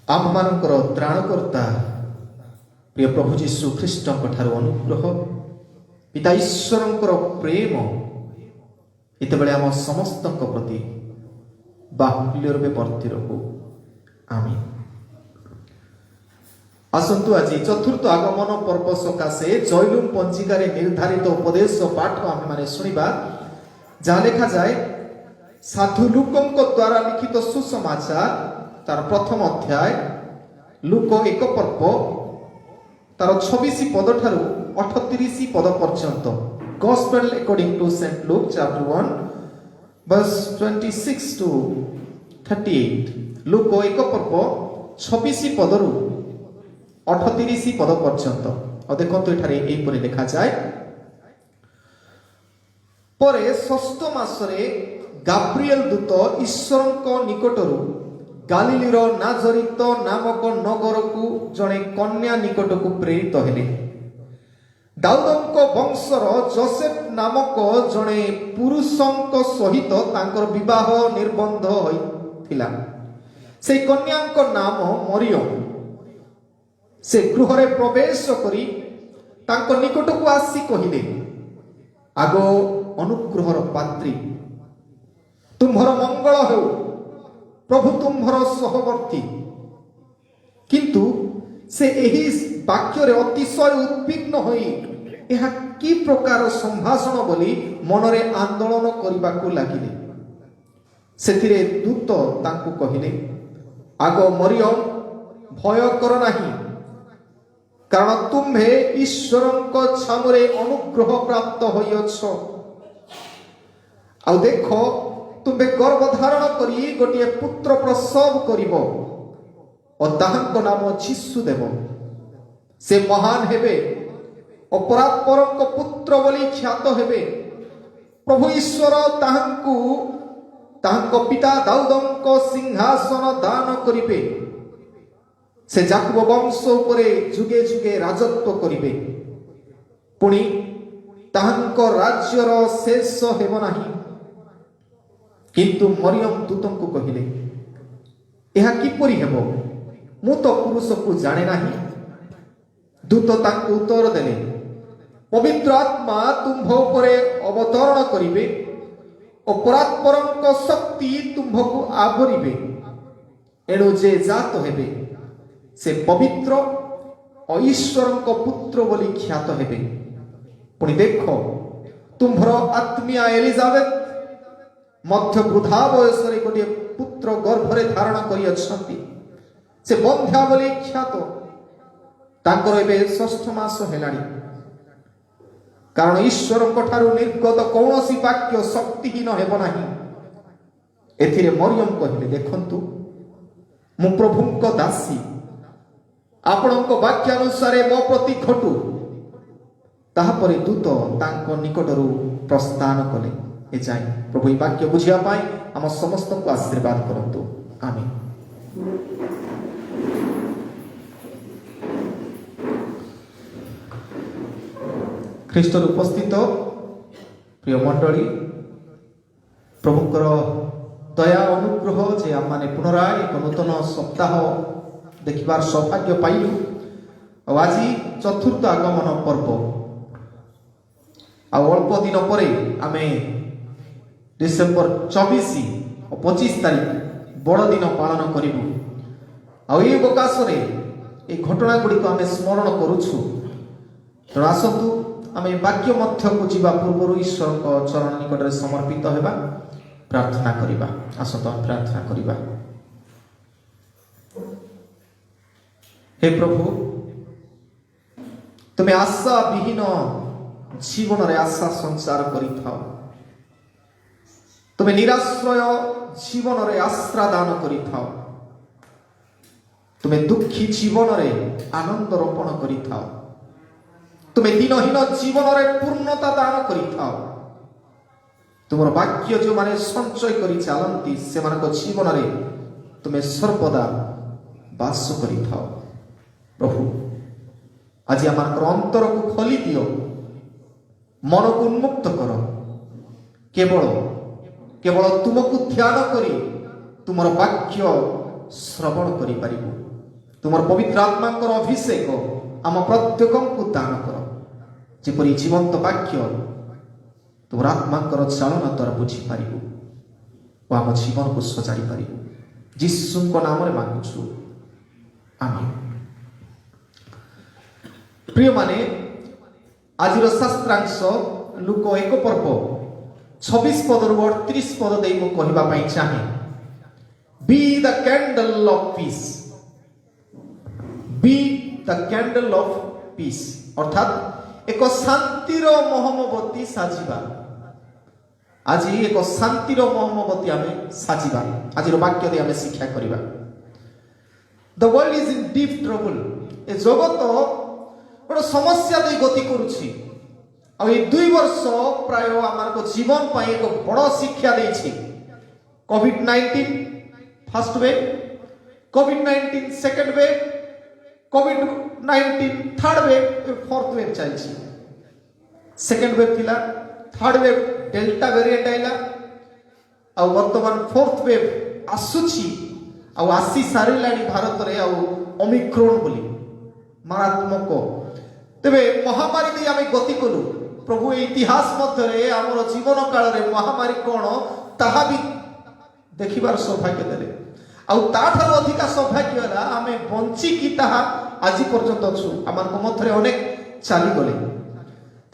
आमମାନଙ୍କର ତ୍ରାଣକର୍ତ୍ତା प्रिय प्रभु जीशु ख्रीष्ट अनुग्रह पिता ईश्वर प्रेम इतबले आम समस्त प्रति बाहुल्य रूपे वर्ती रखु आमीन। आसतु आज चतुर्थ आगमन पर्व सकाशे जैलुम पंजिकार निर्धारित उपदेश पाठ आम माने शुणा जहाँ लिखा जाए साधु लुकों द्वारा लिखित सुसमाचार तार प्रथम अध्याय लुक एक पर्व तार 26 पद ठारू 38 पद पर्यंत gospel according to saint Luke chapter 1 verse 26 to 38 Luke एक पर्व 26 पदरू 38 पद पर्यंत और देखंतु एठारे एपरि लिखा जाए परे षष्ठ मासरे गाब्रिएल दूत ईश्वरଙ୍କ निकटरू गालिलीर नाजरित नामक नगर को जड़े कन्या निकट को प्रेरित हेले। दाऊदଙ୍କ वंशर जोसेफ नामक जड़े पुरुषଙ୍କ सहित तांकर विवाह निर्बंध होइथिला। से कन्याଙ୍କ नाम मरियम। से गृह रे प्रवेश करी तांको निकट को आसी कहिले आगो अनुग्रहर पात्री तुम्हर मंगल हो प्रभु तुम्हर सहवर्ती। किंतु से एही वाक्य रे अतिशय उद्विग्न होई एहा की प्रकार संभाषण बोली मनरे आंदोलन करबा को लागिले। सेथिरे दूत तांको कहिले आगो मरियम भय कर नाही कारण तुम्हे ईश्वरଙ୍କ छामुरे अनुग्रह प्राप्त होइछ। आ देखो तुम्हे गर्भधारण करी गोटे पुत्र प्रसव करिब और ताहांको नाम जीशु देव। से महान हेबे और परात्परଙ୍କ पुत्र बोली ख्यात हेबे। प्रभु ईश्वर ताहांको पिता दाऊदଙ୍କ सिंहासन दान करिबे। से जाकुब वंश उपरे जुगे जुगे राजत्व करिबे पुणी ताहांको राज्यर शेष हेब नाही। किंतु मरियम दूतंको कहिले एहा किपरि हेबो मु तो पुरुष को जाने नाही। दूत तांको उत्तर देले पवित्र आत्मा तुम्भ उपरे अवतरण करिबे और परात्परଙ୍କ शक्ति तुम्भको आवरिबे। एणु जे जात हेबे से पवित्र और ईश्वरଙ୍କ पुत्र बोली ख्यात हेबे। पुणी देखो तुम्भर आत्मिया एलिजाबेथ मध्य वृद्धा बयस गोटे पुत्र गर्भरे धारण करी अछंती। से बंध्या बोली ख्यात तांकर एबे षष्ठ मास हेलाणी कारण ईश्वरଙ୍କ ठारू निर्गत कौनसी वाक्य शक्तिहीन हेब नाही। एथिरे मरियम कहिले देखंतु मु प्रभुଙ୍କ दासी आपणଙ୍କ वाक्यानुसारे मो प्रति घटू। ताहापरे दूत तांको निकटरू प्रस्थान कले। ए जाय प्रभु ई वाक्य बुझिया पाई हम समस्त को आशीर्वाद करंतु आमीन। ख्रीष्टर उपस्थित प्रिय मंडली प्रभुकर दया अनुग्रह जे आम माने पुनराय एक नूतन सप्ताह देखिबार सौभाग्य पाइलु। आज चतुर्थ आगमन पर्व अल्प दिन पर आमे डिसेम्बर 24 और 25 तारीख बड़ दिन पालन करूँ। आकाश में घटना गुड़िक आम स्मरण करुछु। तेणु आसतु आम वाक्य मध्य को जीवा पूर्व ईश्वर चरण निकट में समर्पित होगा प्रार्थना करवा। आसतु आम प्रार्थना करवा। हे प्रभु तुम्हें आशा विहीन जीवन रे आशा संसार करिथाओ। तुम्हें निराश्रय जीवन रे आश्रा दान करिथाओ। तुम्हें दुखी जीवन रे आनंद रोपण करिथाओ। तुम्हें दिनहीन जीवन रे पूर्णता दान करिथाओ। तुमर वाक्य जो माने संचय करी चलती से मानक जीवन रे तुम्हें सर्वदा वास करिथाओ। प्रभु आज आम अंतर को खोली दियो मन को उन्मुक्त कर। केवल केवल तुमको ध्यान करी तुमर वाक्य श्रवण करि परिबो। तुम पवित्र आत्मा अभिषेक आम प्रत्येक को दान कर जेपरी जीवंत वाक्य तुम आत्मा चालना द्वारा बुझीपर और आम जीवन को सजाड़ी पार जीशु नाम मांगुछु आमीन। प्रिय माने आज शास्त्रांश लुक 1 पर्व 26 पद 38 पद दे मु कहबा चाहे B the candle of peace, be the candle of piece अर्थात एक शांतिर मोहमबती साजिबा। आज एक शांतिर मोहमबती आमे साजिबा आज वाक्य दे आमे शिक्षा करिबा। The world is in deep trouble, ए जगत गोटे समस्या दे गति करुछि आ ये 2 वर्ष प्राय आमार जीवन पाई एक बड़ शिक्षा देछि। कोविड-19 फर्स्ट वेव, कोविड-19 सेकंड वेव, कोविड-19 थर्ड वेव, फोर्थ वेव चलछि। सेकंड वेव थिला, थर्ड वेव डेल्टा वेरिएंट आइला आ वर्तमान फोर्थ वेव आसुछि आ आसी सारिलाणी भारत रे आ ओमिक्रॉन बोली मारात्मक। तेबे महामारी दे आमे गति कलु प्रभु इतिहास मध्य रे हमर जीवन काल रे महामारी कोन ताहा भी देखिबार सौभाग्य देले आ ताठार अधिका सौभाग्य हला आमे बंची की ताहा आज पर्यंत अछु आमार को मध्य रे अनेक चाली गले।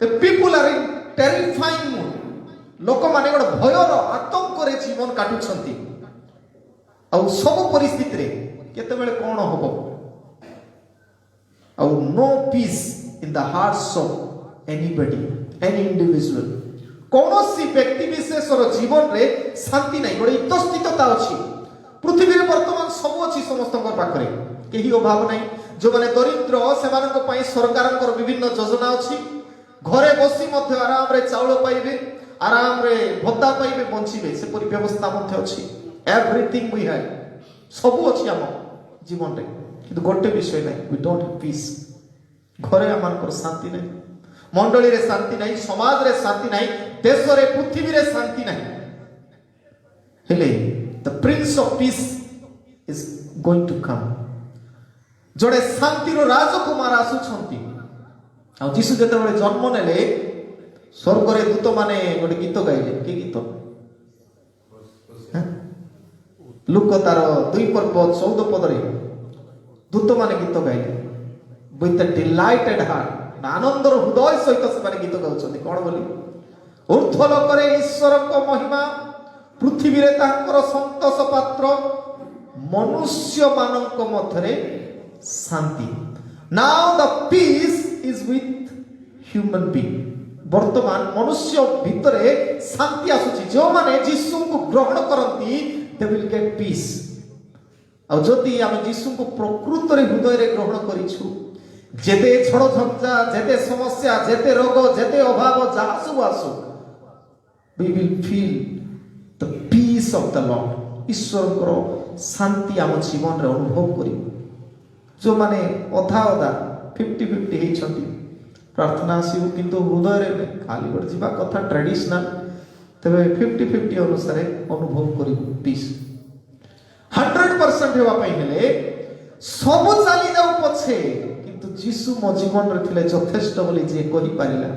The people are in terrifying mood, लोक माने गोटे भयर आतंक रे जीवन काटुछंती आ सब परिस्थिति रे केते बेले कोन होबो आ no peace in the hearts of anybody any individual. कौनसी व्यक्ति विशेष जीवन रे शांति नहीं, गोटे इतस्थितता अछि। पृथ्वी रे वर्तमान सब अछि समस्त पाखरे केही अभाव नहीं। जो माने दरिद्र सेमानक पई सरकारक विभिन्न योजना अछि, घरे बसी मध्य आराम रे चाउल पाइबे, आराम रे भत्ता पाइबे, बंचिबे से परि व्यवस्था मध्य अछि। एवरीथिंग वी हैव, सब अछि हम जीवन रे, किंतु गोटे विषय नहीं, वी डोंट हैव पीस। घरे आमानकर शांति नहीं, मंडली रे शांति नहीं, समाज रे शांति नहीं, देश रे पृथ्वी रे शांति नहीं। हेले the prince of peace is going to come. जोड़े शांति रो राजकुमार आसुछंती आ जीसु जते बेले जन्म नेले स्वर्ग रे दूत माने गोटे गीत गाइले। के गीत? लुक तार 2 पर्व 14 पद रे दूत माने गीत गाइले विथ द डिलाइटेड हार्ट, आनंदर हृदय सहित से माने गीत गाउछंती। कोन बोली? ऊर्ध्वलोक रे ईश्वर को महिमा, पृथ्वी रे तांकर संतोष पात्र, मनुष्य मानक मध्यरे शांति। Now the peace is with human being. वर्तमान मनुष्य भितरे शांति आसुची। जो माने जीसु को ग्रहण करंती दे विल गेट पीस। आ जदि आमे जीसु को प्रकृत रे हृदय रे ग्रहण करिछु, जेते छड़ झंझा, जेते समस्या, जेते रोग, जेते अभाव जहा सब आसु, we will feel the peace of the Lord. ईश्वर को शांति आम जीवन रे अनुभव करी। जो माने अधा अधा 50-50 हे छंती प्रार्थना आसीबो किंतु हृदय रे खाली गोटे जीवा कथा ट्रेडिशनल, तबे 50-50 अनुसार अनुभव करी पीस। 100% हेबा पई हेले सब चाली जाऊ पछे किंतु जीसु मो जीवन रे थिले यथेष्ट बोली जे कहि पारिला।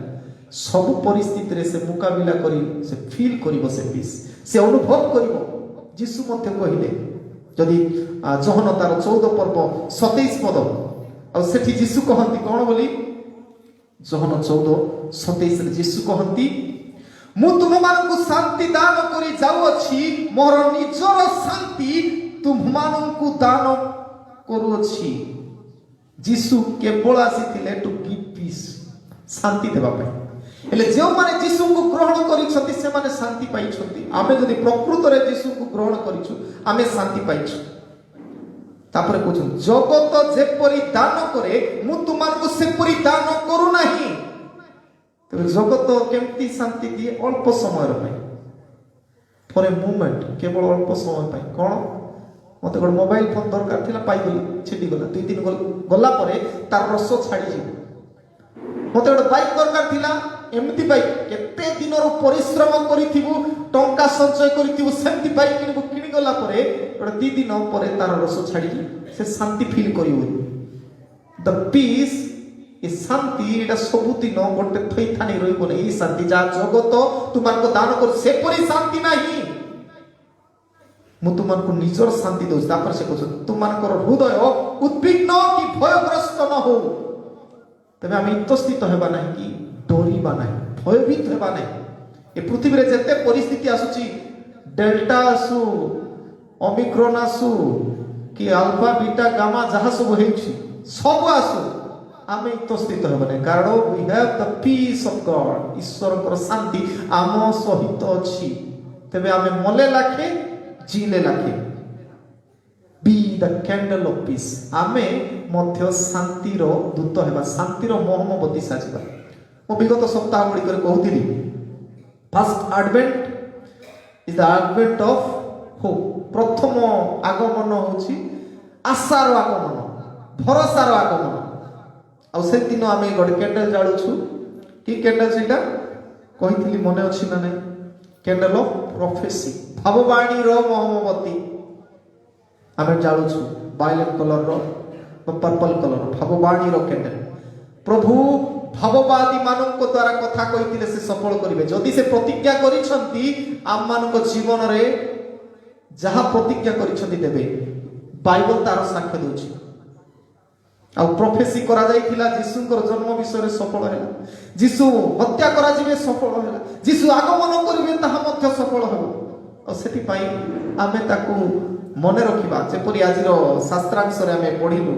सब परिस्थिति रे से मुकाबिला करी से फील करिवो, से पीस से अनुभव करिवो। जीसु मते कहिले जदि जोहन तार 14 पर्व 27 पद आ सेठी जीसु कहंती कोन बोली? जोहन 14:27 रे जीसु कहंती, मु तुम मानकु शांति दान करी जाऊ अछि, मोर निजर शांति तुम मानकु दान करू अछि। जीसु केवल आसीथिले टू गिव पीस, शांति देबा पई। हेले जे माने जीसु को ग्रहण करिछथि से माने शांति पाइछथि। आमे जदि प्रकृत रे जीसु को ग्रहण करिछु आमे शांति पाइछु। तापर कहछन जगत जेपरि दान करे मु तुमानकु सेपरि दान करू नाही। तबे जगत केमती शांति दिए? अल्प समय रे फॉर ए मोमेंट, केवल अल्प समय पाई। कोन मते गोटे मोबाइल फोन दरकार थिला, पाई गली, छिटी गला, 2-3 गला परे तार रस छाड़ी जी। मते गोटे बाइक दरकार थिला, एमती बाइक केते दिनर परिश्रम करिथिबु, टंका संचय करिथिबु, सेमती बाइक किनिबु, किनि गला परे गोटे 2 दिन पर तार रस छाड़ी से शांति फील कर द पीस ए शांति एटा सबुदिन गोटे थैथानी रहिबो नै शांति जा जगत तुमको दान कर से परी शांति नाही मु तुमको निजर शांति दउछ तापर से कहछ तुमको हृदय उद्विग्न कि भयग्रस्त न हो तबे हम इतस्थित हेबा नाही कि डरिबा नाही भयभीत हेबा नाही ए पृथ्वी रे जते परिस्थिति आसुची डेल्टा आसु ओमिक्रॉन आसु कि अल्फा बीटा गामा जहा सब हेछि सब आसु आमे इतस्थित हेबा नाही कारण we have the peace of God ईश्वर को शांति आम सहित अछि तबे आमे मले लाखे जीले लाखे be the candle of peace आमे मध्य शांतिर दूत हेबा शांतिर मोहम्मबती साजिबा मो विगत सप्ताह गुडी करे कहउतिली first advent is the advent of hope प्रथम आगमन होछि आशार आगमन भरोसार आगमन आ से दिन आमे गोटे कैंडल जाळुछु कि कैंडल सेटा कहितली मने अछि ना नै कैंडल ऑफ प्रोफेसी भाववाणी रो मोहम्मबती आमे जाळुछु वायलेट कलर रो पर्पल कलर भाववाणी रो कैंडल प्रभु भाववादी मानक द्वारा कथा कहितिले से सफल करिवे जदि से प्रतिज्ञा करिसंती आम मानक जीवन रे जहा प्रतिज्ञा करिसंती देबे बाइबल तार साक्ष्य दोछि आ प्रोफेसी करा जाइथिला यीशुଙ୍କର जन्म विषय सफल हैला यीशु हत्या करा जिवे सफल हैला यीशु आगमन करिवे ताहा मध्य सफल हेबो आ सेति पई आमे ताकू मने रखिबा जेपरि आजिरो शास्त्रांश रे आमे पढिलु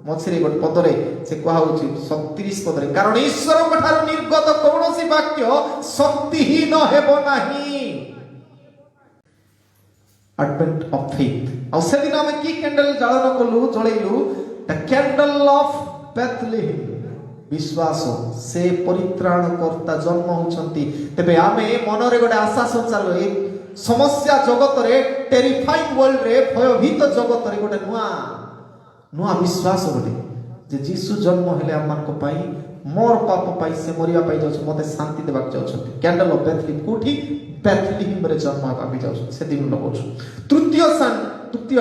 मछरी गोटे पदरे से कहा होछि 37 पदरे कारण ईश्वर कठार निर्गत कोनोसी वाक्य शक्तिहीन हेबो नाही एडवेंट ऑफ फेथ आ से दिन आमे की कैंडल जाळन कलु जळैलु द कैंडल ऑफ बेथलेहेम विश्वास से परित्राण करता जन्म होचंती तबे आमे मनरे गोटे आशा संचार ए समस्या जगत रे टेरिफाइंग वर्ल्ड रे भयभीत जगत रे गोटे नुआ विश्वास गोटे जे यीशु जन्म हेले आमान को पाई मोर पाप पाई से मरिया पाई जाउछ मते शांति देबाक जाउछथि कैंडल ऑफ बेथलेहेम कोठी बेथलेहेम रे जन्म हेबा भी जाउछ से दिन लगोछ तृतीय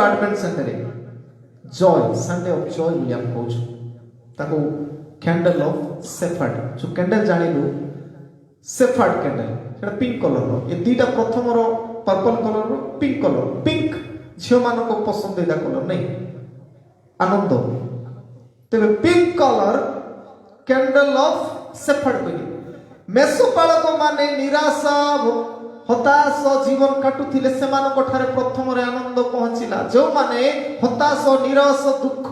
एडवेंट संडे रे जॉय संडे ऑफ जॉय बोली हम कहूछ ताको कैंडल ऑफ सेफर्ड जो कैंडल जानिलु सेफर्ड कैंडल सेटा पिंक कलर रो ए दीटा प्रथम रो पर्पल कलर रो पिंक झियो मान को पसंदीदा कलर नहीं आनंद तबे pink colour candle of shepherd बोली मेसोपालक माने निराशा हताश जीवन काटुथिले सेमानक ठारे प्रथम रे आनंद पहुंचिला जो माने हताश निराश दुख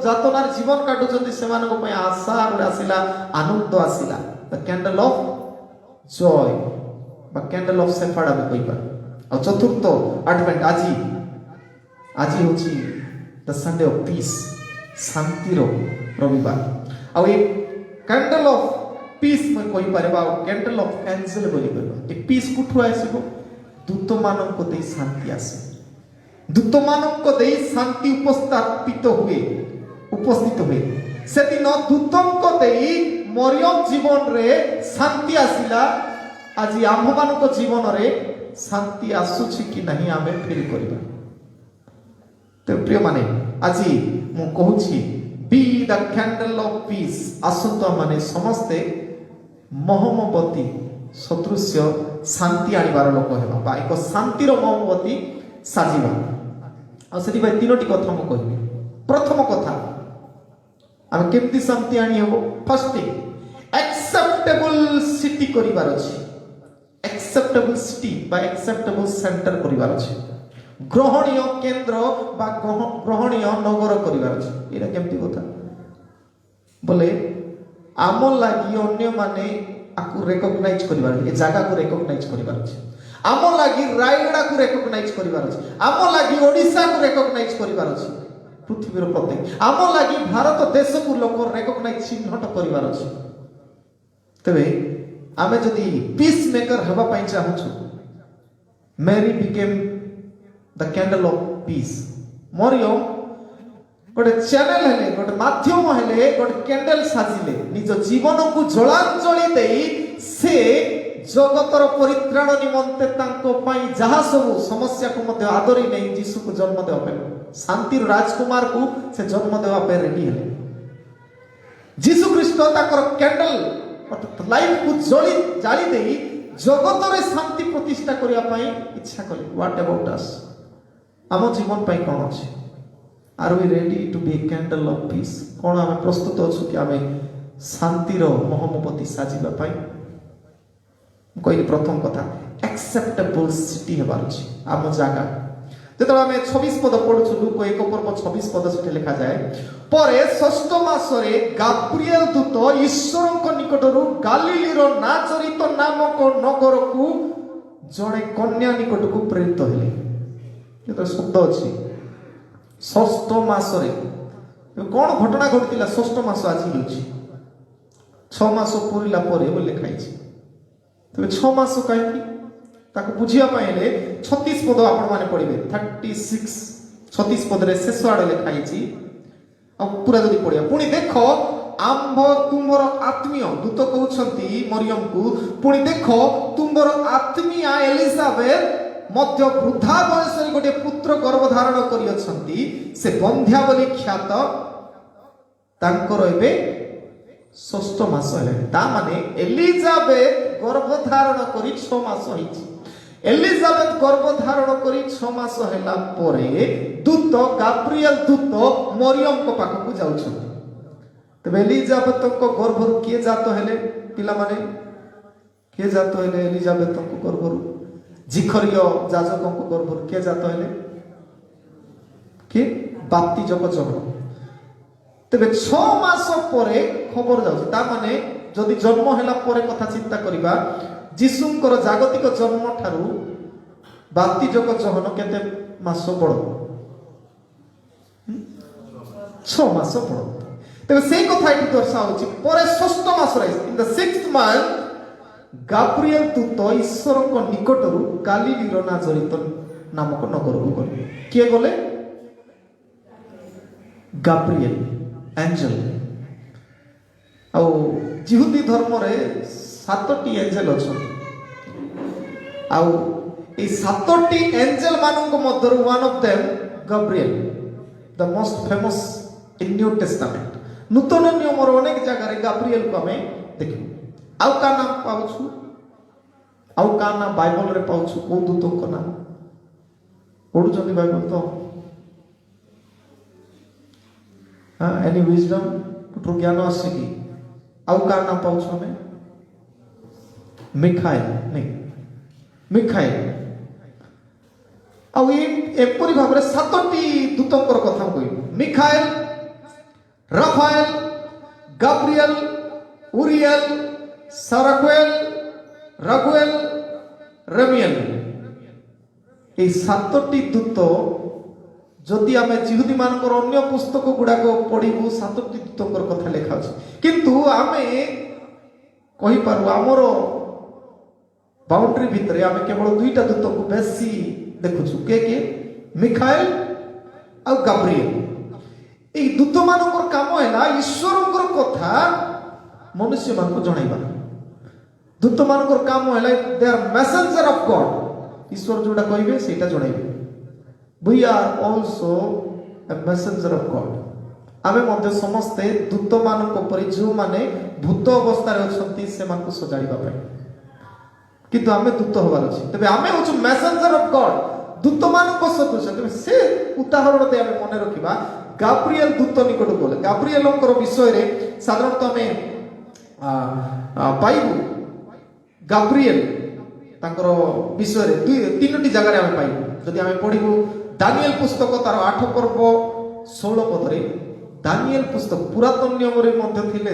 जातनार जीवन काटुचंती सेमानक पय आशा आसिला आनंद आसिला द कैंडल ऑफ जॉय बा कैंडल ऑफ सेफर्ड आबे कहिबा आ चतुर्थ एडवेंट आजी होची द संडे ऑफ पीस शांतिर रविवार आ ए कैंडल ऑफ पीस मैं कहि परबा कैंडल ऑफ एंजल बोली परबा ए पीस कुठु आसीबो दूत मानक दे शांति आसे दूत मानक दे शांति उपस्थित हुए से दिन दूतंक दे मरियम जीवन रे शांति आसिला आज आम मानक जीवन रे शांति आसुछि कि नहीं आमे फील करबा तो प्रिय माने आज मु कहूछि be the candle of peace आसंत माने समस्ते मोहम्मबती सदृश्य शांति आनिबार लोक हेबा बा एक शांतिर मोहम्मबती साजिबा आ सेति भाई तीनोटी कथा मु कहबी प्रथम कथा आमे केमती शांति आनी हेबो फर्स्ट थिंग एक्सेप्टेबल सिटी करिवार अछि एक्सेप्टेबल सिटी बा एक्सेप्टेबल सेंटर करिवार अछि ग्रहणीय केंद्र बा ग्रहणीय नगर करिवार अछि एरा केमती कथा बोले आम लगी अन्य माने आकु रिकॉग्नाइज करिवार ए जागा को रिकॉग्नाइज करिवार अछि आम लगी रायगड़ा को रिकॉग्नाइज करिवार अछि आम लगी ओडिसा को रिकॉग्नाइज करिवार अछि पृथ्वी रो प्रत्येक आम लगी भारत देश को लोक रिकॉग्नाइज चिन्हट करिवार अछि तबे आमे जदी पीस मेकर हबा पई चाहछु Mary became the candle of peace मरियम गोटे चैनल हेले गोटे माध्यम हेले गोटे कैंडल साजिले निज जीवन को जलांजलि देई से जगतर परित्राण निमंते तांको पाई जहा सब समस्या को मध्य आदरी नहीं जीसु को जन्म देवा पे शांतिर राजकुमार को से जन्म देवा पे रेडी है जीसु ख्रीष्ट ताकर कैंडल लाइफ को जाली देई जगतरे शांति प्रतिष्ठा करिया पाई इच्छा कले व्हाट अबाउट अस आम जीवन पाई कोन अछि are we ready to be a candle of peace कोन आमे प्रस्तुत अछु कि आमे शांतिर मोहमबती साजिबा पाई कोई प्रथम कथा एक्सेप्टेबल सिटी हेबार अछि आम जागा जेतबे आमे 26 पद पढुछु लूक 1 पर्व 26 पद सेठी लिखा जाय परे षष्ठ मासरे गाब्रिएल दूत ईश्वरक निकटरू गालिलीर नाजरित नामक नगरकू जणे कन्या निकटकू प्रेरित हेले ये शब्द अछि षष्ठ मासरे कोन घटना घटिला षष्ठ मास आज होछि 6 मास पूरिला परे बोले लिखाइछि तबे 6 मास काहेकि ताको बुझिया पाइले 36 पद आपण माने पढिबे 36 36 पद रे शेष आडे लिखाइछि आ पूरा जदी पढिया पुनी देखो आंभ तुमर आत्मीय दूत कहउछंती मरियम को पुनी देखो तुमर आत्मीय एलिजाबेथ मध्य वृद्धा बयस रे गोटे पुत्र गर्भ धारण करि अछंती से बंध्या बोली ख्यात तांकर एबे षष्ठ मास है ता माने एलिजाबेथ गर्भ धारण करी 6 मास होइछि एलिजाबेथ गर्भ धारण करी 6 मास हैला परे दूत गाब्रिएल दूत मरियम को पाख को जाउछन तबे एलिजाबेथ को गर्भ रु के जातो हेले पिला माने के जातो हेले एलिजाबेथ को गर्भ रु जिखरियो जाजक को गर्भ रु के जातो हेले के बाप्तिजक जन तबे 6 मास परे खबर जाउछ ता माने जदि जन्म हैला परे कथा चिंता करिबा जीसुंकर जागतिक जन्म ठारू बाप्तिजक जहन केते मास बड़ 6 मास बड़ तबे सेई कथा एठी दर्शाउछि परे षष्ठ मास रे in the 6th month Gabriel दूत ईश्वरक निकटरू गालिलीर नाजरित नामक नगर को गले के गले गाब्रिएल एंजल आ जिहुदी धर्म रे 7टी एंजल अछन आ ए 7टी एंजल मानक मध्य one of them Gabriel the most famous in New Testament नूतन नियम रो अनेक जगह रे गाब्रिएल को हमें देखियो आउ का नाम पाउछु आउ का नाम बाइबल रे पाउछु को दूत को नाम पढु जनी बाइबल तो हां एनी विजडम टू ज्ञान आसी की आउ का नाम पाउछु हमें मिखाइल नहीं मिखाइल आउ एपरि भाबरे 7टी दूतंकर कथा कहि मिखाइल राफाएल गाब्रिएल उरिएल साराक्वेल रागुएल रेमिएल ए 7टी दूत जदि आमे जिहुदी मानकर अन्य पुस्तक गुडा को पढिबु 7टी दूतंकर कथा लेखा अछि किंतु आमे कहि पारु हमर बाउंड्री भितरे आमे केवल दुईटा दूत को बेसी देखुछु के मिखाइल आ गाब्रिएल ए दूत मानकर काम हैला ईश्वरकर कथा मनुष्य मान को जणाइबा दूत मानकर काम हैला they are messenger of God ईश्वर जोडा कहिबे सेटा जणाइबे we are also a messenger of God आमे मध्य समस्त दूत मानक परि जो माने भूत अवस्था रे अछंती से मान को सजाड़िबा पय किंतु आमे दूत होबार अछि तबे आमे होछु मैसेंजर ऑफ गॉड दूत मानक सदृश तबे से उदाहरण दे आमे मने रखिबा गाब्रिएल दूत निकट बोले गाब्रिएलंकर विषय रे साधारणतः आमे पाइबु गाब्रिएल तांकर विषय रे 3टी जगह रे आमे पाइबु जदि आमे पढिबु दानिएल पुस्तक तार 8 पर्व 16 पद रे दानिएल पुस्तक पुरातन नियम रे मध्य थिले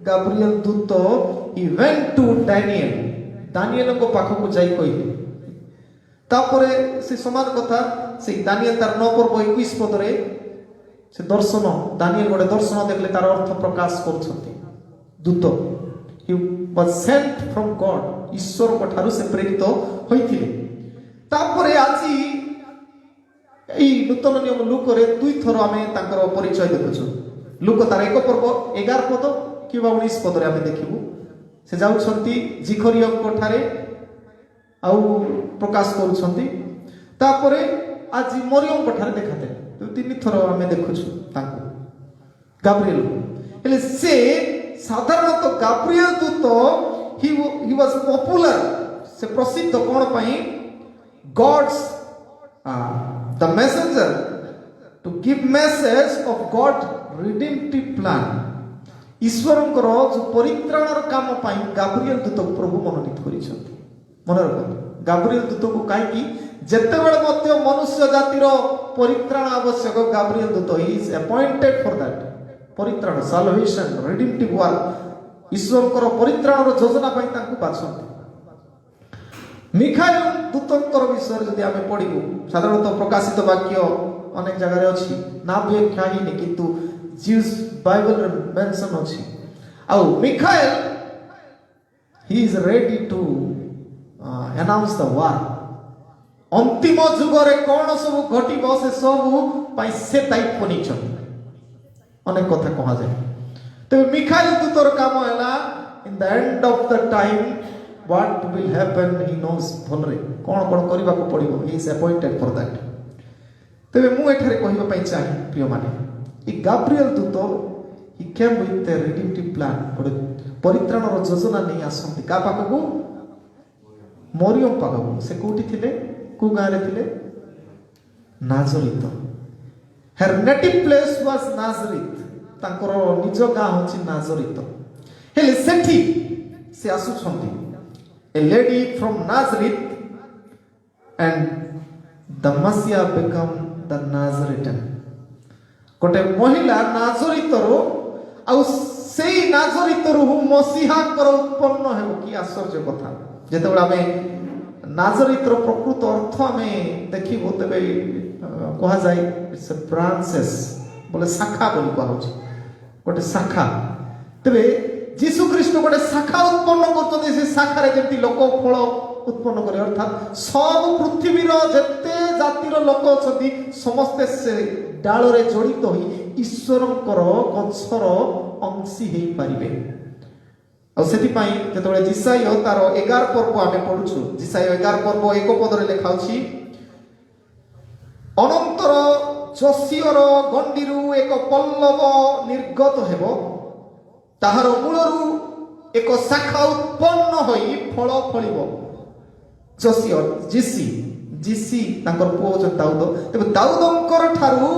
गाब्रिएल दूत ही वेंट टू दानिएल को पाख को जाई कहिले तापरे से समान कथा से दानिएल तार 9 पर्व 21 पद रे से दर्शन दानिएल गोटे दर्शन देखले तार अर्थ प्रकाश करछथि दूत he was sent from God ईश्वर को ठारू से प्रेरित होइथिले तापरे आजी एई नूतन नियम लूक रे दुई थर आमे तांकर परिचय देखुछु लूक तार 1 पर्व 11 पद किबा 19 पद रे आमे देखिबु से जाउछंती जिखरियंक ठारे आउ प्रकाश करूछंती तापरे आज मरियम ठारे देखाते तो 3 थर आमे देखुछु तांको गाब्रिएल हेले से साधारणतः गाब्रिएल दूत ही वाज पॉपुलर से प्रसिद्ध कोन पई God's the messenger to give message of God redemptive plan ईश्वरंकर जो परित्राणर काम पई गाब्रिएल दूत प्रभु मनोनीत करिसथि मन रख गाब्रिएल दूत को काई की जेतेबेले मध्य मनुष्य जातिर परित्राण आवश्यक गाब्रिएल दूत इज अपॉइंटेड फॉर दैट परित्राण साल्वेशन रिडीम्पटिव वर्क ईश्वरकर परित्राणर योजना पई तांको बाछंती मिखाएल दूतंकर विषय जदि आमे पढिबु साधारणतः प्रकाशित वाक्य अनेक जगह रे अछि ना व्याख्या ही नहीं किंतु जीव्स बाइबल रे मेंशन अछि आ मिखाएल he is ready to announce the war अंतिम जुग रे कोन सब घटिबो से सब पई से दायित्व निछन अनेक कथा कहा जाय तो मिखाएल दूतर काम हैला in the end of the time what will happen he knows भलरे कोन कोन करबा को पड़िबो he is appointed for that तबे मु एठारे कहिबा पई चाहि प्रिय माने ई गाब्रिएल दूत ही केम विथ द रिडीम्पटिव प्लान परित्राणर योजना नै आसंती का पाखकु मरियम पाखकु से कोठी थिले को गाँ रे थिले नाजरित हर नेटिव प्लेस वाज नाजरित तांकर निज गाँ होची नाजरित हेले सेठी से आसु छंती a lady from Nazareth and the Messiah become the Nazarene गोटे महिला नाजरितरो आउ सेई नाजरितरो मसीहाकर उत्पन्न हेबो कि आश्चर्य कथा जेतेबेला हमें नाजरितर प्रकृत अर्थ हमें देखिबो तबे कहा जाय इट्स अ ब्रांचेस बोले शाखा बोली कहउची गोटे शाखा तबे जीशु ख्रीष्ट गोटे शाखा उत्पन्न करते से शाखा रे जेंति लोक फल उत्पन्न करे अर्थात सब पृथ्वीर जेते जातिर लोक अछथि समस्त से डाल रे जड़ित होई ईश्वरंकर गछर अंशी हेई परिबे आ सेति पई जेतबेले जिसाय तार 11 पर्व आमे पढुछु जिसाय 11 पर्व एक पद रे लेखाउछि अनंतर जसियर गंडीरु एक पल्लव निर्गत हेबो ताहार मूलरू एक शाखा उत्पन्न होई फल फलिबो जसियर जीसी तांकर पुओ छ दाऊद तबे दाऊदंकर ठारू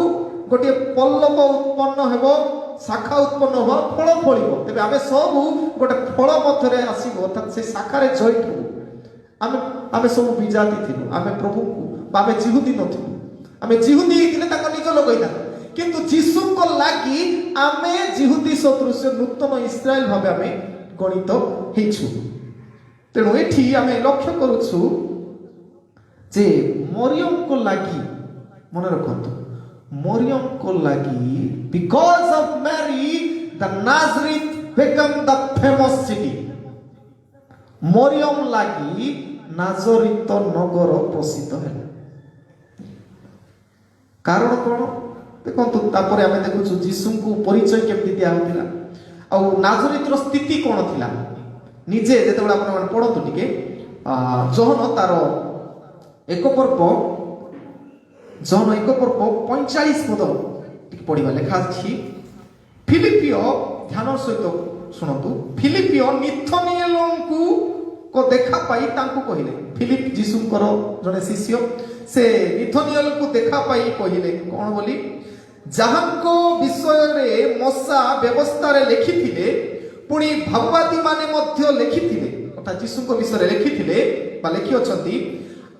गोटे पल्लव उत्पन्न हेबो शाखा उत्पन्न हो फल फलिबो तबे आमे सब गोटे फल मध्यरे आसीबो अर्थात से शाखा रे जॉइंट हो आमे सब विजाति थिलु आमे प्रभु को आमे जिहुदी नथिलु आमे जिहुदी हिथिले तांको निज लोक होइता किंतु जीशु को लागी आमे जिहुदी सदृश नूतन इस्राएल भाबे आमे गणित हेछु तेणु एठी आमे लक्ष्य करूछु जे मरियम को लागी मन रखंतु मरियम को लागी because of Mary the Nazareth become the famous city मरियम लागी नाजरीत नगर प्रसिद्ध है कारण कोन देखंतु तापर आमे देखुछु जीसु को परिचय केमति दिया होतिला आ नाजरीतर स्थिति कोन थिला निजे जेतेबेला आपण मान पढतु टिके जोहन तार एक पर्व जोहन एक पर्व 45 पद टिके पढिबा लेखा अछि फिलिपियो ध्यान सहित सुनतु फिलिपियो निथनिएलंकु को देखा पाई तांकु कहिले फिलिप जीसुंकर जने शिष्य से निथनिएल को देखा पाई कहिले कोन बोली जहांको विषय रे मोसा व्यवस्था रे लिखिथिले पुणी भगवती माने मध्य लिखिथिले अर्थात जीसु को विषय रे लिखिथिले बा लिखि अछंती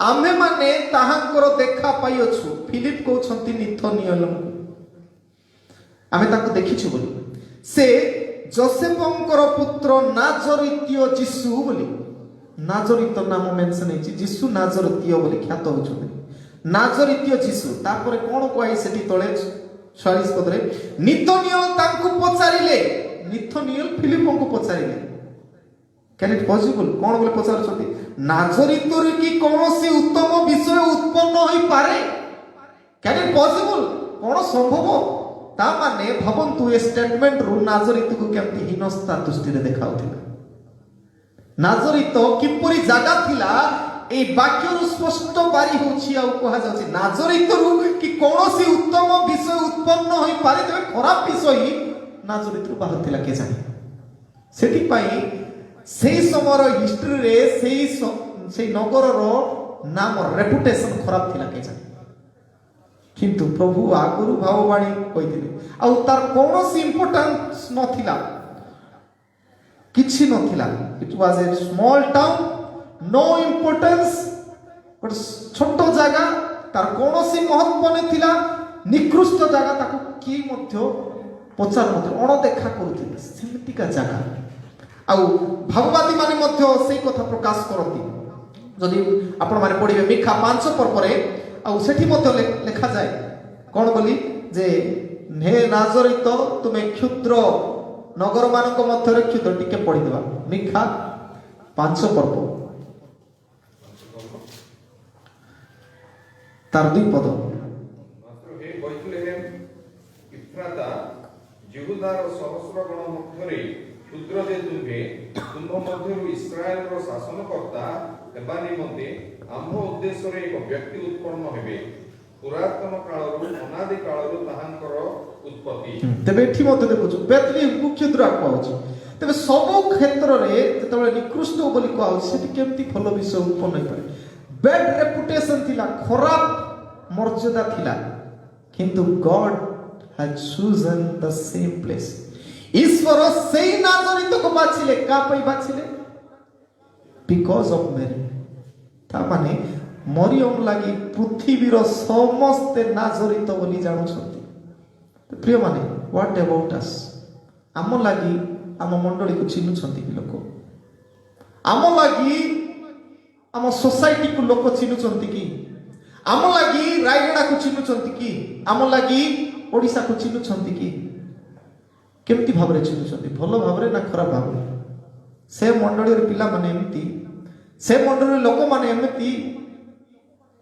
आमे माने ताहांकर देखा पाई अछु फिलिप को छंती निथनिएल आमे ताको देखिछु बोली से जोसेफंकर पुत्र नाजरीतीय जीसु बोली नाजरीत नाम मेंशन हेछि जीसु नाजरीतीय बोली ख्यात होछथि नाजरीतीय जीसु तापर कोन कोइ सेठी तळे 46 पदरे निथनिएल तांकु पचारिले निथनिएल फिलिपो को पचारिले कैन इट पॉसिबल कोन बोले पचारछथि नाजरीतोर की कोनोसी उत्तम विषय उत्पन्न होई पारे कैन इट पॉसिबल कोन संभव ता माने भाबंतु ए स्टेटमेंट रु नाजरीत को केमति हिनस्ता दृष्टि रे देखाउथिला नाजरित किपरि जागा थिला ए वाक्यरु स्पष्ट बारी होछि आ कहा जाउछि नाजरितरु कि कोनोसी उत्तम विषय उत्पन्न होई पारे तबे खराब विषय नाजरितरु बाहर थिला के जाने सेति पई सेही समर हिस्ट्री रे सेही नगर रो नाम रेपुटेशन खराब थिला के जाने किंतु प्रभु आगुरु भाववाणी कहिथिले आ तार कोनोसी इंपोर्टेंस नथिला किछि नथिला it was a small town no importance but छोटो जगह तार कोनोसी महत्व नथिला निकृष्ट जगह ताको की मध्य पचार मध्य अणदेखा करुथिले सेमिति का जगह आउ भाववादी माने मध्य सेही कथा प्रकाश करती जदि आपण माने पढिबे मिखा 5 पर आउ सेठी मध्य लिखा जाए कौन बोली जे हे नाजरित तुमे क्षुद्र नगर मानक मध्य क्षुद्र टिके पढ़ी देवा मिखा 5 पर्व तार 2 पद मात्र हे बैतलेहेम इफ्राता यहूदार सहस्र गण मध्यरे क्षुद्र जे तुम मध्यरु इस्राएल रो शासनकर्ता हेबा निमंते आम्भ उद्देश्य रे एक व्यक्ति उत्पन्न हेबे पुरातन कालरु अनादि कालरु ताहांकर उत्पत्ति तबे एठी मते देखुछु बेतलेहेम को क्षुद्र कहउछि तबे सब क्षेत्र रे जतबे निकृष्ट बोली कहउछि सेति केमति फल विषय उत्पन्न होई पारे बैड रेपुटेशन थिला खराब मर्यादा थिला किंतु God had chosen the same place ईश्वर सेही नाजरित को बाछिले का पई बाछिले बिकॉज़ ऑफ मैरी ता माने मरियम लागि पृथ्वीर समस्त नाजरित बोली जानु छथि प्रिय माने व्हाट अबाउट अस आम लागि आम मंडली को चिन्नु छथि कि लोक आम लागि आम सोसाइटी को लोक चिन्नु छथि कि आम लागि रायगड़ा को चिन्नु छथि कि आम लागि ओडिसा को चिन्नु छथि कि केमती भाबरे चिन्नु छथि भलो भाबरे ना खराब भाबरे से मंडली रे पिला माने एमती से मंडली रे लोक माने एमती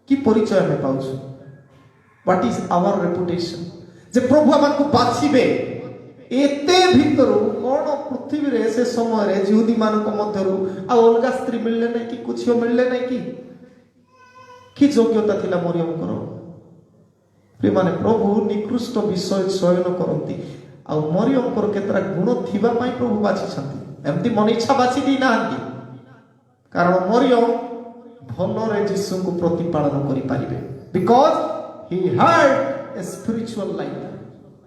कि परिचय में पाउछु व्हाट इज आवर रेपुटेशन जे प्रभु आमान को बाछिबे एते भितरु कोन पृथ्वी रे से समय रे यहूदी मान को मध्यरु आ अलगा स्त्री मिलले नै कि कुछियो मिलले नै कि योग्यता थिला मरियम करो प्रिय माने प्रभु निकृष्ट विषय चयन करंती आ मरियम कर केतरा गुण थिबा पई प्रभु बाछि छथि एमती मन इच्छा बाछि दी नाहंती कारण मरियम भलरे यीशु को प्रतिपालन करि पारिबे because he had a spiritual life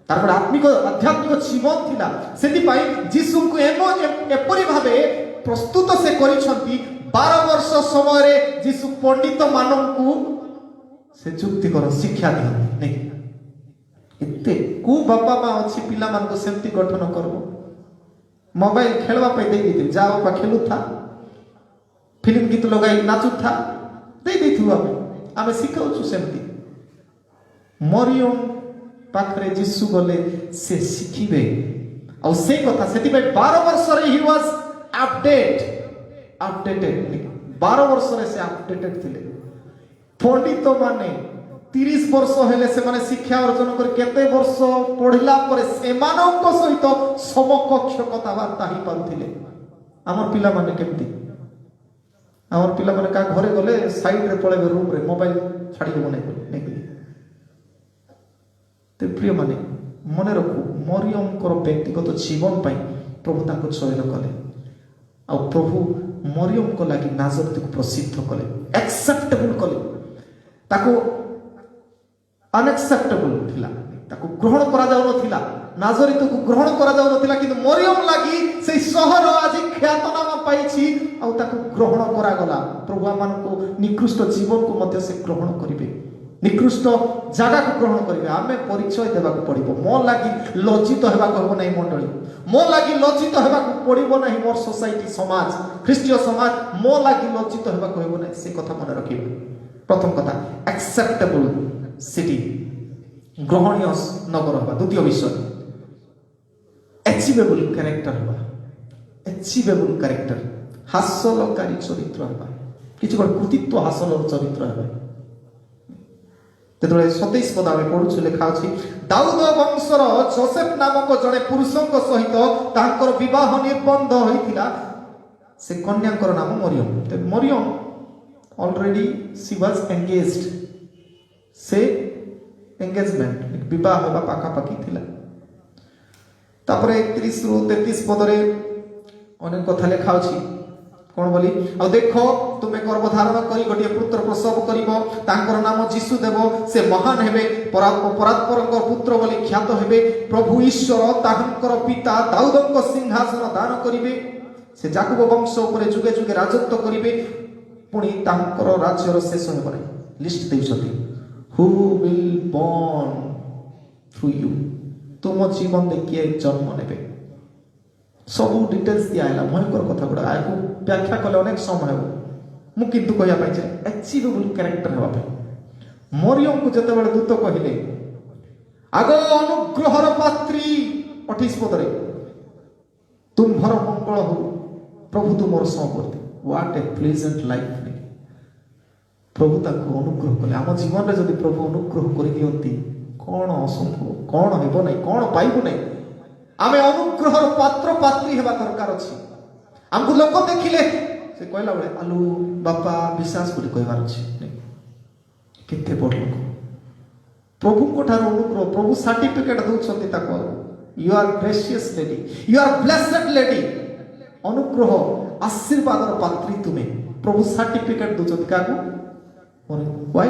तार आत्मिक आध्यात्मिक जीवन थिला सेति पई यीशु को एपरि भाबे प्रस्तुत से करिसंती 12 वर्ष समय रे यीशु पंडित माननकु से जुक्ति कर शिक्षा दियंती नै एते को बापा मा अछि पिला मान को सेमती गठन करबो मोबाइल खेलवा पे दे दी जाओ पा खेलु था फिल्म गीत लगाई नाचु था दे दैथु आमे सिखाउछु सेमती मरियम पाखरे यीशु गले से शिखिबे और से कथा सेति पे 12 वर्ष रे ही वाज अपडेटेड 12 वर्ष रे से अपडेटेड थिले पंडित माने 30 वर्ष हेले से माने शिक्षा अर्जन कर केते वर्ष पढ़िला परे सेमानक सहित समकक्ष कथाबार्ता ही पारुथिले हमर पिला माने केमती हमर पिला माने का घरे गले साइड रे पळेबे रूम रे मोबाइल छाडी देबो नै ते प्रिय माने मने रखु मरियम कर व्यक्तिगत जीवन पाई प्रभु ताको चयन कले आ प्रभु मरियम को लागि नाजरित को प्रसिद्ध कले एक्सेप्टेबल कले ताको अनएक्सेप्टेबल थिला ताको ग्रहण करा जाउ नथिला नाजरित को ग्रहण करा जाउ नथिला किंतु मरियम लागि से शहर आज ख्यातनामा पाइछि आ ताको ग्रहण करा गला प्रभु आमान को निकृष्ट जीवन को मध्य से ग्रहण करिवे निकृष्ट जगह को ग्रहण करिवे आमे परिचय देबा को पड़िबो मो लागि लज्जित हेबा को हबो नै मंडली मो लागि लज्जित हेबा को पड़िबो नै मोर सोसाइटी समाज ख्रिस्टीय समाज मो लागि लज्जित हेबा को हबो नै से कथा मन रखिबो प्रथम कथा एक्सेप्टेबल सिटी ग्रहणीय नगर हबा द्वितीय विषय अचीवेबल कैरेक्टर हबा अचीवेबल कैरेक्टर हास्यकारी चरित्र हबा किछि कृतित्व हासिल चरित्र हबा तेतले 27 पद आमे पढुछु लेखा अछि दाऊद वंशर जोसेफ नामक जने पुरुषक सहित तांकर विवाह निर्बंध होइतिला से कन्याकर नाम मरियम तो Mariam already she was engaged से एंगेजमेंट विवाह होगा पाखापाखी थिला तापरे 31 रु 33 पदरे अनेक कथा लेखा अछि कोन बोली आ देखो तुमे गर्भधारण करी गोटे पुत्र प्रसव करिवो तांकर नाम यीशु देबो से महान हेबे परात्परंकर पुत्र बोली ख्यात हेबे प्रभु ईश्वर तांकर पिता दाऊदंक सिंहासन दान करिवे से जाकुब वंश उपरे जुगे जुगे राजत्व करिवे पुणी तांकर राज्यर शेष हेबो नै लिस्ट देउछथि who will born through you तुम जीवन दे किए जन्म नेबे सब डिटेल्स दिया है भयंकर कथा गुड़ा आको व्याख्या कले अनेक समय हो मु किंतु कहया पाइ छै अचीवेबल कैरेक्टर हेबा पे मरियम को जते बेले दूत कहिले आगो अनुग्रहर पात्री 28 पदरे तुम्भर मंगल हो प्रभु तुमर संग व्हाट ए प्लेजेंट लाइफ प्रभु ताको अनुग्रह कले आम जीवन रे जदि प्रभु अनुग्रह करि दियंती कोन असंभव कोन हेबो नै कोन पाइबो नै आमे अनुग्रहर पात्र पात्री हेबा दरकार अछि हमको लोक देखिले से कहला बेले आलू बापा विश्वास करि कहबार अछि केते बड़ लोक प्रभु को ठार अनुग्रह प्रभु सर्टिफिकेट दउछंती ताको you are gracious lady you are blessed lady अनुग्रह आशीर्वादर पात्री तुमे प्रभु सर्टिफिकेट दउछंती काको व्हाई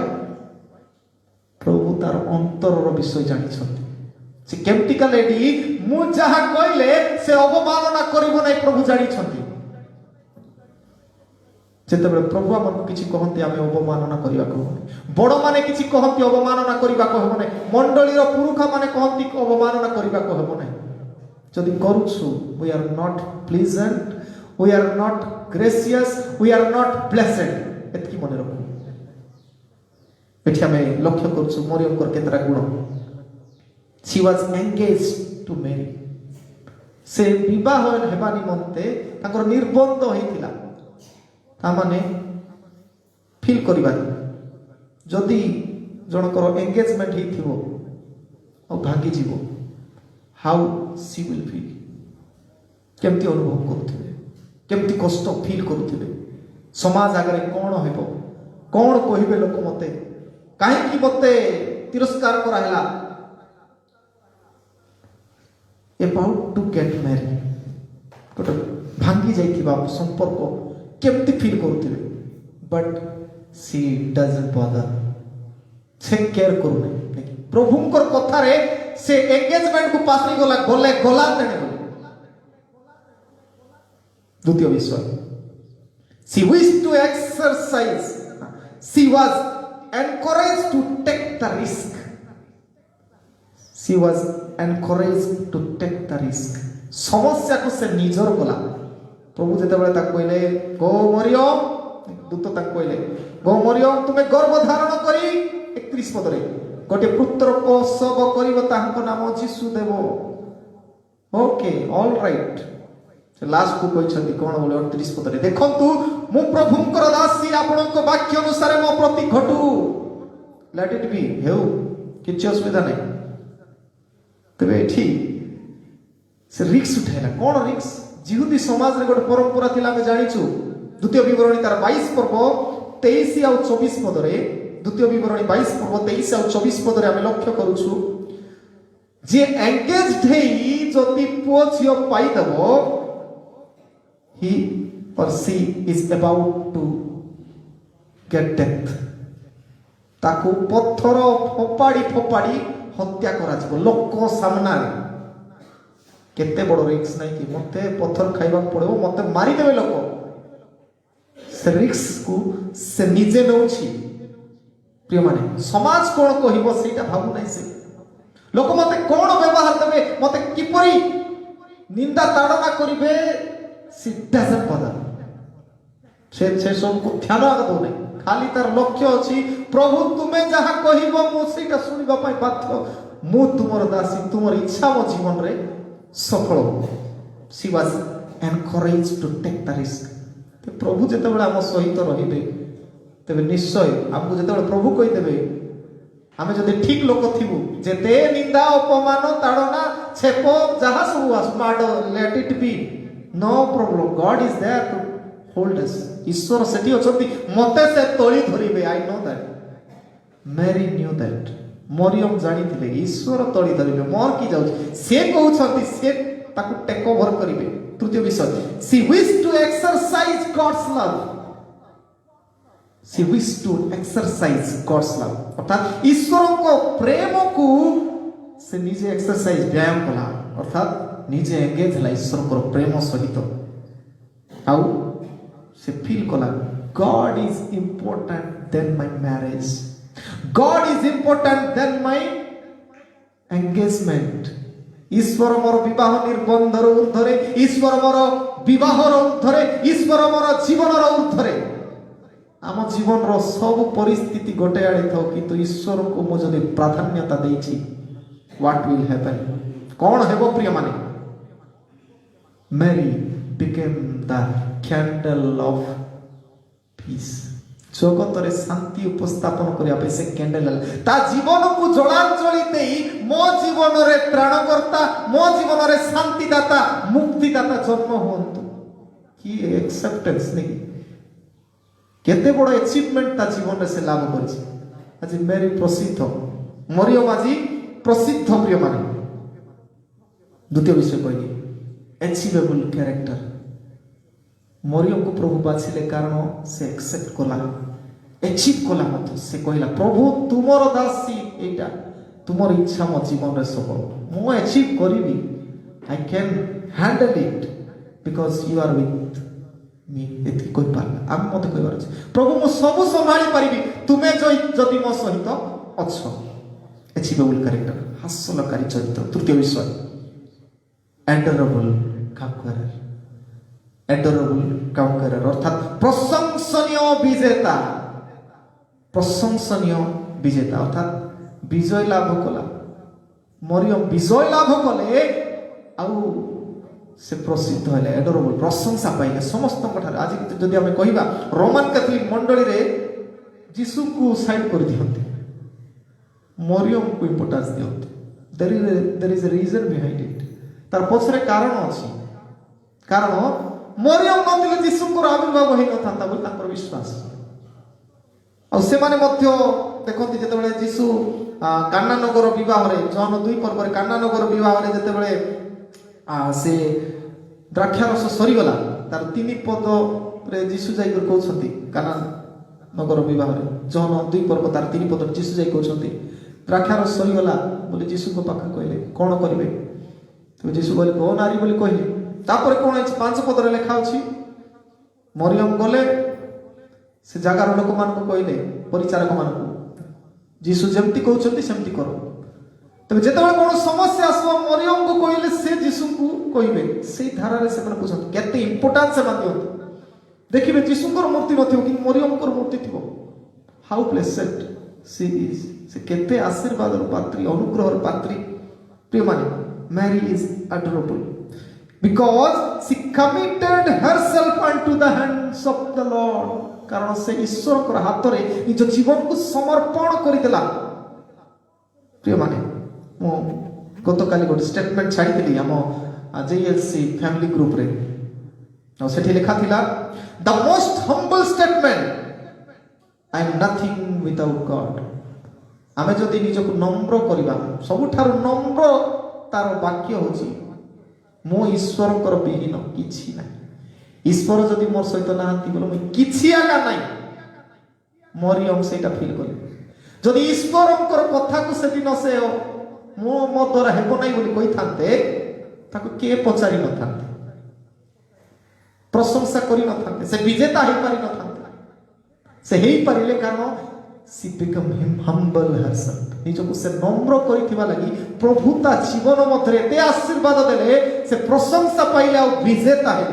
प्रभु तार अंतरर विषय जानिछंती से केमतिका लेडी मु जहा कहले से अवमानना करिवो नै प्रभु जानिछंती जेते बेले प्रभु हमन किछि कहंती आमे अवमानना करिवा को बड़ माने किछि कहंती अवमानना करिवा को हबो नै मंडलीर पुरुखा माने कहंती अवमानना करिवा को हबो नै जदि करूछु we are not pleasant we are not gracious we are not blessed एतकी मने रखो एठी हमें लक्ष्य करछु मरियम कर केतरा गुण she was engaged to marry से विवाह हेबा निमंते ताकर निर्बंध होइतिला ता माने फील करिबा जदि जनकर एंगेजमेंट हिथिबो और भागी जीवो हाउ सी विल फील केमती अनुभव करूथिबे केमती कष्ट फील करूथिबे समाज आगरे कोन हेबो कोन कहिबे लोक मते काहे कि मते तिरस्कार कराहला about to get married गोटे भांगी जाइथिबा संपर्क केमती फील करूथिबे बट सी डजंट बॉदर से केयर करू नै प्रभुंकर कथा रे से एंगेजमेंट को पासरी गला गला तने बोले द्वितीय विषय सी wished to exercise she was encouraged to take the risk she was encouraged to take the risk समस्या को से निजर गला प्रभु जेते बेले ताक कहले गो मरियम दूत ताक कहले गो मरियम तुमे गर्भ धारण करी 31 पदरे गोटे पुत्र प्रसव करिवो ताहाक नाम यीशु देबो ओके ऑल राइट से लास्ट को कहछंती कोन बोले 38 पदरे देखंतु मु प्रभुंकर दासी आपनक वाक्य अनुसार मो प्रति घटू लेट इट बी हेउ किछ असुविधा नै तबे ठीक से रिक्स उठाइला कोन रिक्स जिहुदी समाज रे गोटे परंपरा थिला हम जानिछु द्वितीय विवरणी तार 22 पर्व 23 और 24 पदरे द्वितीय विवरणी 22 पर्व 23 और 24 पदरे हम लक्ष्य करूछु जे एंगेज्ड हेई जति पुओ छियो पाई दबो ही or she is about to get death ताको पत्थर फोपाड़ी हत्या करा जिवो लोक सामना रे केते बड़ रिक्स नहीं कि मते पत्थर खाइबा पड़ो मते मारी देबे लोक से रिक्स को से निजे नउछि प्रिय माने समाज कोन कहिबो सेटा भाबु नै से लोक मते कोन व्यवहार देबे मते किपरि निंदा ताड़ना करिवे सी डजंट बदर से सब को ध्यान आगतो नै खाली तार लक्ष्य अछि प्रभु तुमे जहा कहिबो मु सेटा सुनिबा पई बाध्य मु तुमर दासी तुमर इच्छा मो जीवन रे सफल she was encourage to take the risk तो प्रभु जेते बेला हम सहित रहिबे तबे निश्चय हमको जेते बेला प्रभु कहि देबे हमें जदि ठीक लोक थिबु जेते निंदा अपमान ताड़ना छेप जहा सब आस माड let it be no problem God is there to holders ईश्वर सेठी अछंती मते से तोली धरिबे I know that Mary knew that मरियम जानी थिले ईश्वर तोली धरिबे मोर की जाउ से कहउछंती से ताकू टेक ओवर करिवे तृतीय विषय she wish to exercise God's love she wish to exercise God's love अर्थात ईश्वर को प्रेम को से निजे एक्सरसाइज व्यायाम कला अर्थात निजे एंगेज ला ईश्वर को प्रेम सहित आउ से फील कला God is important than my marriage God is important than my engagement ईश्वर मोर विवाह निर्बंधर ऊर्ध्वरे ईश्वर मोर विवाहर ऊर्ध्वरे ईश्वर मोर जीवनर ऊर्ध्वरे आम जीवन रो सब परिस्थिति गोटे आड़े थाउ किंतु ईश्वर को मो जदि प्राधान्यता देछि व्हाट विल हैपन कौन हेबो प्रिय माने Mary became the candle of peace जगत रे शांति उपस्थापन करिया पे से कैंडल ता जीवन को जलांजलि देई मो जीवन रे त्राणकर्ता मो जीवन रे शांति दाता मुक्ति दाता जन्म होंतु की एक्सेप्टेंस नहीं केते बड़ अचीवमेंट ता जीवन रे से लाभ करछि आज मेरी प्रसिद्ध मरियम आजी प्रसिद्ध प्रिय माने द्वितीय विषय कहली अचीवेबल कैरेक्टर मरियम को प्रभु बाछिले कारण से एक्सेप्ट कला अचीव कला मत से कहला प्रभु तुमर दासी एटा तुमर इच्छा मो जीवन रे सब मो अचीव करिवि I can handle it because you are with me एति कोइ पाला हम मते कहबार अछि प्रभु मो सब संभाली परिबि तुमे जदि मो सहित अछ अचीवेबल कैरेक्टर हास्यकारी चरित्र तृतीय विषय एडोरेबल काउंकरर अर्थात प्रशंसनीय विजेता अर्थात विजय लाभ कला मरियम विजय लाभ कले आउ से प्रसिद्ध है एडोरेबल प्रशंसा पाइले समस्त आज जदि आम कहवा रोमान कैथोलिक मंडली रे जीसु को साइड कर दियंते मरियम को इंपोर्टेंस दियंते there is a reason behind it तार पछरे कारण अछि कारण मरियम नथिले जीसुଙ୍କର आविर्भाव होई नथांता बोली तांकर विश्वास आ से माने मध्य देखंती जेतेबेले जीसु कान्ना नगर विवाह रे जॉन 2 पर्व रे कान्ना नगर विवाह रे जेतेबेले से द्राक्षारस सरी गला तार 3 पद रे जीसु जाई कर कहउछंती कान्ना नगर विवाह रे जॉन 2 पर्व तार 3 पद जीसु जाई कहउछंती द्राक्षारस सरी गला बोली जीसु को पाखा कहले कोन करिवे तो जीसु बोले को नारी बोली कहले तापर कोन अछि 5 पद रे लिखा अछि मरियम गले से जगार लोक मान को कहले परिचारक मान को जीसु जेमति कहउछंती सेमति करो तबे जेतेबेले कोन समस्या आसो मरियम को कहले से जीसु को कहबे से धारा रे से मन पूछत केते इंपोर्टेंस से मानियो देखिबे जीसुଙ୍କର मूर्ति नथियो कि मरियमଙ୍କର मूर्ति थिबो हाउ ब्लेसेड सी इज से केते आशीर्वादर पात्री अनुग्रहर पात्री प्रिय माने Mary is adorable because she committed herself unto the hands of the Lord कारण से ईश्वर को हाथ रे निज जीवन को समर्पण करि देला प्रिय माने मो गत काली गोटे स्टेटमेंट छाडी दिली हम जेएलसी फैमिली ग्रुप रे और सेठी लिखा थिला the most humble statement I am nothing without God आमे जदि निज को नम्र करिबा सबुठार नम्र तार वाक्य होची मो ईश्वरकर विहीन किछि नै ईश्वर जदि मोर सहित नाहंती बोलो मैं किछि आगा नै मरियम सेटा फील कले जदि ईश्वरकर कथा को सेदि न से मो मो द्वारा हेबो नै बोली कहि थांते ताको के पचारि न थांते प्रशंसा करि न थांते से विजेता हे पारि न थांते से हेई पारिले कारण she become humble herself निजको से नम्र करिथिबा लागि प्रभुता जीवन मधरे ते आशीर्वाद देले से प्रशंसा पाइले आ विजेता हे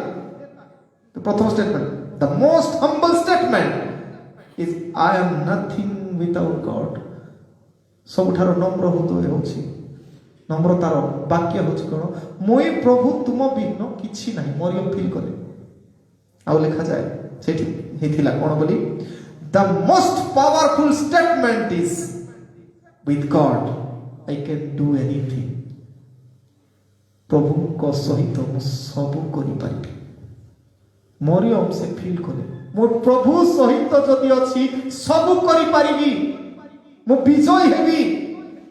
तो प्रथम statement the most humble statement is I am nothing without God सबठार नम्र होतो होछि नम्रतार वाक्य होछि कोन मोई प्रभु तुम बिन किछि नाही मरियम फील करे आ लिखा जाय सेठी हेथिला कोन बोली the most powerful statement is with God I can do anything प्रभु को सहित मु सब करि पारि मरियम से फील करे मो प्रभु सहित जदि अच्छी सब करि पारिबी मो विजय हेबी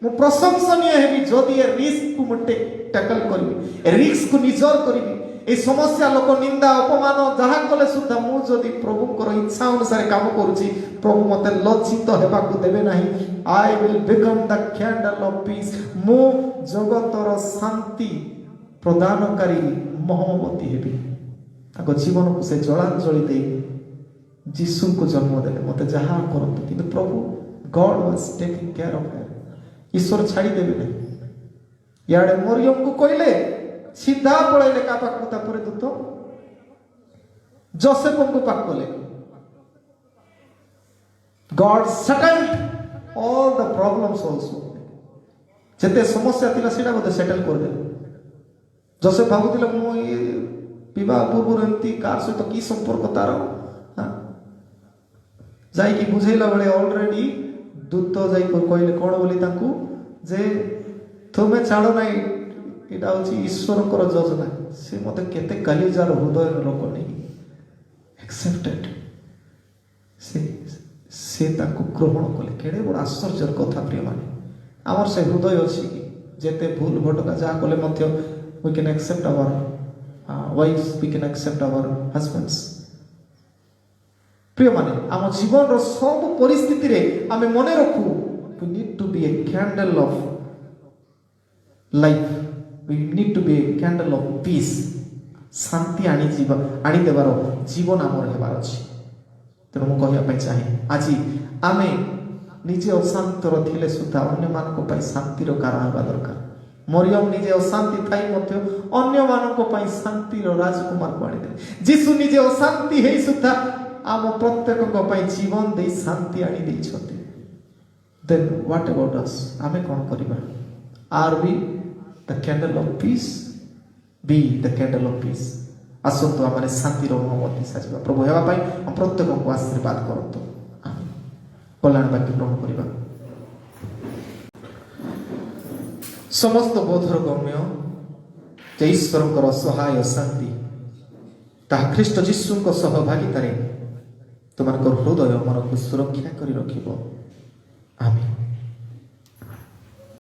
मो प्रशंसनीय हेबी जदि ए रिस्क को मटे टैकल करबी रिस्क को निजर करबी ए समस्या लोक निंदा अपमान जहा कले सुद्धा मु जदि प्रभु कर इच्छा अनुसार काम करूची प्रभु मते लज्जित हेबा को देबे नाही I will become the candle of piece मु जगतर शांति प्रदानकारी मोहम्मती हेबी ताको जीवन को से जलांजलि दे जीसु को जन्म देले मते जहा करंतु किंतु प्रभु God was taking care of her ईश्वर छाड़ी देबे नहीं याडे मरियम को कहले सीधा पळैले का पाकु तापरे दूत जोसेफ को पाकले God settled all the problems also जते समस्या थिला सेटा बोधे सेटल कर दे जोसेफ भाबुतिला मो विवाह पूर्व एमती कार सहित कि संपर्क तार जाई बुझेला बेले ऑलरेडी दूत जाई कहले कोन बोली ताकू जे तुमे छाड़ो नाही एटा होची ईश्वर कर योजना से मते केते कलिजार हृदय लोक नहीं एक्सेप्टेड से ताकू ग्रहण कले केडे बड़ आश्चर्यर कथा प्रिय माने आमर से हृदय अछि कि जेते भूल भटका जा कले मध्य we can accept our wives we can accept our husbands प्रिय माने आम जीवन रो सब परिस्थिति रे आमे मने रखू we need to be a candle of life we need to be a candle of peace शांति आनी देवार जीवन आमर हेबार अछि तेणु मु कहिया पय चाहे आज आमे निजे अशांत थिले सुद्धा अन्य मानको पय शांतिर कारण हेबा दरकार मरियम निजे अशांति थाई मध्य अन्य मानको पय शांतिर राजकुमार को आनी जीसु निजे अशांति हेई सुद्धा आम प्रत्येक को पय जीवन दे शांति आनी दे छथि देन व्हाट अबाउट अस आमे कोन करिबा are we the candle of peace be the candle of peace असंतो आमे शांतिर मोमबत्ती साजिबा प्रभु हेबा पय हम प्रत्येक को आशीर्वाद करतो आमेन कल्याण वाक्य ग्रहण करिबा समस्त बोधर गम्य जे ईश्वर सहाय शांति ताहा ख्रीष्ट जीशु सहभागितारे तुम हृदय मन को सुरक्षा कर रखिब आमेन।